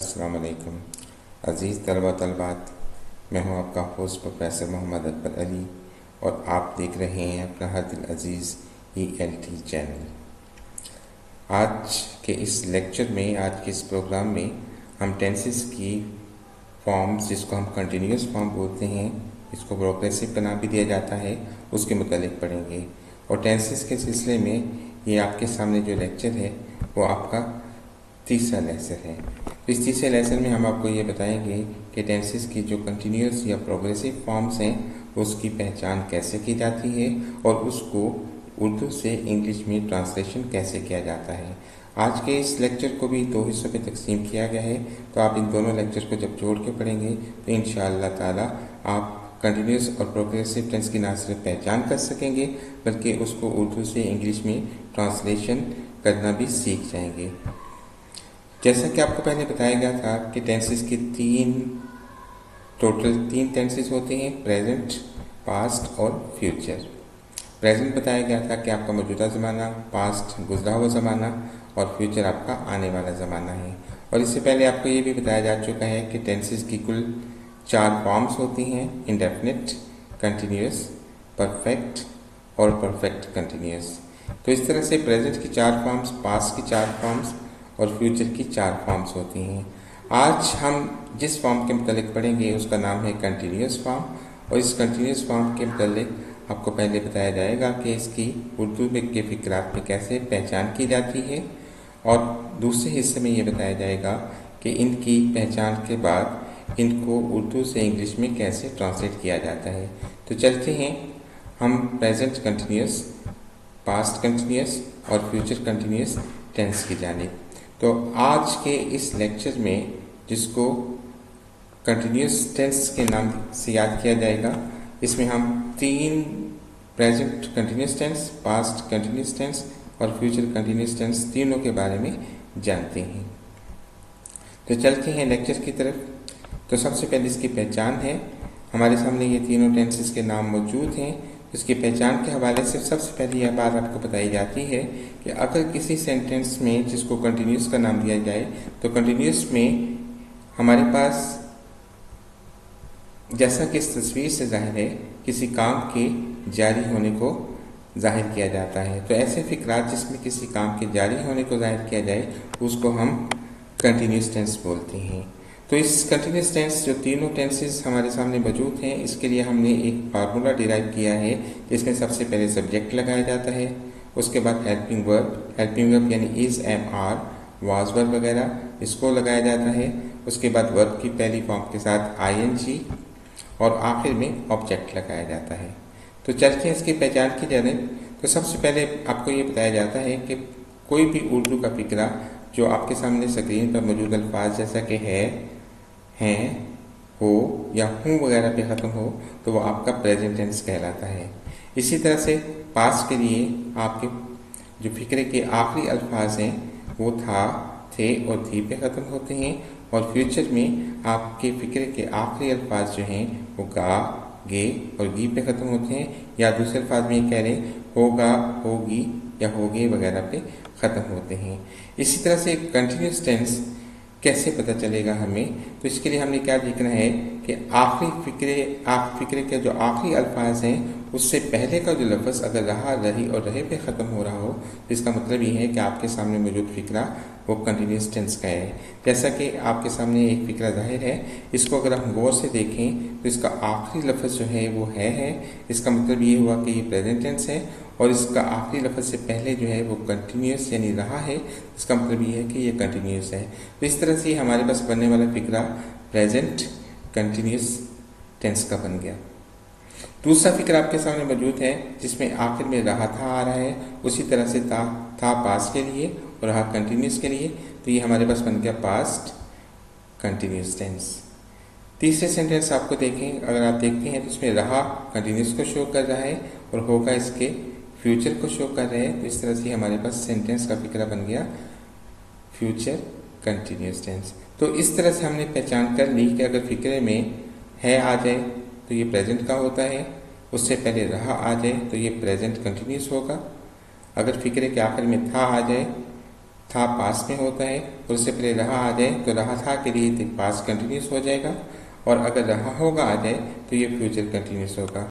अस्सलाम वालेकुम अज़ीज़ तलबा तलबात, मैं हूं आपका होस्ट प्रोफेसर मोहम्मद अकबर अली और आप देख रहे हैं अपना हर दिल अज़ीज़ ELT चैनल। आज के इस लेक्चर में, आज के इस प्रोग्राम में हम टेंसेस की फॉर्म्स, जिसको हम कंटिन्यूस फॉर्म बोलते हैं, इसको प्रोग्रेसिव का नाम भी दिया जाता है, उसके मुतालिक पढ़ेंगे। और टेंसेस के सिलसिले में ये आपके सामने जो लेक्चर है वो आपका तीसरा लेसन है। तो इस तीसरे लेसन में हम आपको ये बताएंगे कि टेंसेस की जो कंटिन्यूस या प्रोग्रेसिव फॉर्म्स हैं उसकी पहचान कैसे की जाती है और उसको उर्दू से इंग्लिश में ट्रांसलेशन कैसे किया जाता है। आज के इस लेक्चर को भी दो हिस्सों में तकसीम किया गया है, तो आप इन दोनों लेक्चर को जब जोड़ के पढ़ेंगे तो इंशाअल्लाह ताला आप कंटिन्यूस और प्रोग्रेसिव टेंस की ना सिर्फ पहचान कर सकेंगे बल्कि उसको उर्दू से इंग्लिश में ट्रांसलेशन करना भी सीख जाएंगे। जैसा कि आपको पहले बताया गया था कि टेंसेस की टोटल तीन टेंसेस होते हैं, प्रेजेंट, पास्ट और फ्यूचर। प्रेजेंट बताया गया था कि आपका मौजूदा ज़माना, पास्ट गुजरा हुआ ज़माना और फ्यूचर आपका आने वाला ज़माना है। और इससे पहले आपको ये भी बताया जा चुका है कि टेंसेस की कुल 4 फॉर्म्स होती हैं, इंडेफिनिट, कंटिन्यूस, परफेक्ट और परफेक्ट कंटिन्यूस। तो इस तरह से प्रेजेंट की 4 फॉर्म्स, पास्ट की 4 फॉर्म्स और फ्यूचर की 4 फॉर्म्स होती हैं। आज हम जिस फॉर्म के मुतालिक पढ़ेंगे उसका नाम है कंटिन्यूस फॉर्म। और इस कंटिन्यूस फॉर्म के मुतालिक आपको पहले बताया जाएगा कि इसकी उर्दू में के फ़िक्रात में कैसे पहचान की जाती है, और दूसरे हिस्से में ये बताया जाएगा कि इनकी पहचान के बाद इनको उर्दू से इंग्लिश में कैसे ट्रांसलेट किया जाता है। तो चलते हैं हम प्रेजेंट कंटिन्यूस, पास्ट कंटिन्यूस और फ्यूचर कंटिन्यूस टेंस की जानिब। तो आज के इस लेक्चर में, जिसको कंटिन्यूस टेंस के नाम से याद किया जाएगा, इसमें हम 3 present continuous tense, past continuous tense और फ्यूचर कंटिन्यूस टेंस तीनों के बारे में जानते हैं। तो चलते हैं लेक्चर की तरफ। तो सबसे पहले इसकी पहचान है। हमारे सामने ये तीनों टेंसेस के नाम मौजूद हैं। इसकी पहचान के हवाले से सबसे पहले यह बात आपको बताई जाती है कि अगर किसी सेंटेंस में जिसको कंटिन्यूस का नाम दिया जाए तो कंटिन्यूस में हमारे पास, जैसा कि इस तस्वीर से जाहिर है, किसी काम के जारी होने को जाहिर किया जाता है। तो ऐसे फ़िक्रात जिसमें किसी काम के जारी होने को जाहिर किया जाए उसको हम कंटिन्यूस टेंस बोलते हैं। तो इस कंटिन्यूस टेंस, जो तीनों टेंसेस हमारे सामने मौजूद हैं, इसके लिए हमने एक फार्मूला डिराइव किया है जिसमें सबसे पहले सब्जेक्ट लगाया जाता है, उसके बाद हेल्पिंग वर्ब यानी is, am, are, was verb वगैरह इसको लगाया जाता है, उसके बाद वर्ब की पहली फॉर्म के साथ ING और आखिर में ऑब्जेक्ट लगाया जाता है। तो चलते हैं इसकी पहचान की जानिब। तो सबसे पहले आपको ये बताया जाता है कि कोई भी उर्दू का फिक्रा जो आपके सामने स्क्रीन पर मौजूद अल्फाज जैसा कि है, हैं, हो या हूँ वगैरह पे ख़त्म हो तो वो आपका प्रेजेंट टेंस कहलाता है। इसी तरह से पास्ट के लिए आपके जो फिक्रे के आखिरी अल्फाज हैं वो था, थे और थी पे ख़त्म होते हैं। और फ्यूचर में आपके फिक्रे के आखिरी अल्फाज जो हैं वो गा, गे और गी पे ख़त्म होते हैं, या दूसरे अल्फाज में ये कह लें होगा, होगी या होगे वगैरह पे ख़त्म होते हैं। इसी तरह से कंटिन्यूस टेंस कैसे पता चलेगा हमें, तो इसके लिए हमने क्या देखना है कि फिक्रे के जो आखिरी अल्फाज हैं उससे पहले का जो लफ्ज़ अगर रहा, रही और रहे पे ख़त्म हो रहा हो तो इसका मतलब ये है कि आपके सामने मौजूद फिक्रा वो कंटिन्यूस टेंस का है। जैसा कि आपके सामने एक फिक्रा जाहिर है, इसको अगर हम गौर से देखें तो इसका आखिरी लफ्ज़ जो है वो है। इसका मतलब ये हुआ कि ये प्रेजेंट टेंस है और इसका आखिरी लफ्ज़ से पहले जो है वो कंटिन्यूस यानी रहा है, इसका मतलब ये है कि ये कंटिन्यूस है। तो इस तरह से हमारे पास बनने वाला फिक्रा प्रेजेंट कंटिन्यूस टेंस का बन गया। दूसरा फिक्र आपके सामने मौजूद है जिसमें आखिर में रहा था आ रहा है, उसी तरह से था पास्ट के लिए और रहा कंटिन्यूस के लिए, तो ये हमारे पास बन गया पास्ट कंटिन्यूस टेंस। तीसरे सेंटेंस आपको देखें, अगर आप देखते हैं तो इसमें रहा कंटिन्यूस को शो कर रहा है और होगा इसके फ्यूचर को शो कर रहे हैं। तो इस तरह से हमारे पास सेंटेंस का फिक्रा बन गया फ्यूचर कंटिन्यूस टेंस। तो इस तरह से हमने पहचान कर ली कि अगर फिक्रे में है आ जाए तो ये प्रेजेंट का होता है, उससे पहले रहा आ जाए तो ये प्रेजेंट कंटिन्यूस होगा, अगर फिक्रे के आखिर में था आ जाए था पास में होता है और उससे पहले रहा आ जाए तो रहा था के लिए पास कंटिन्यूस हो जाएगा, और अगर रहा होगा आ जाए तो ये फ्यूचर कंटिन्यूस होगा।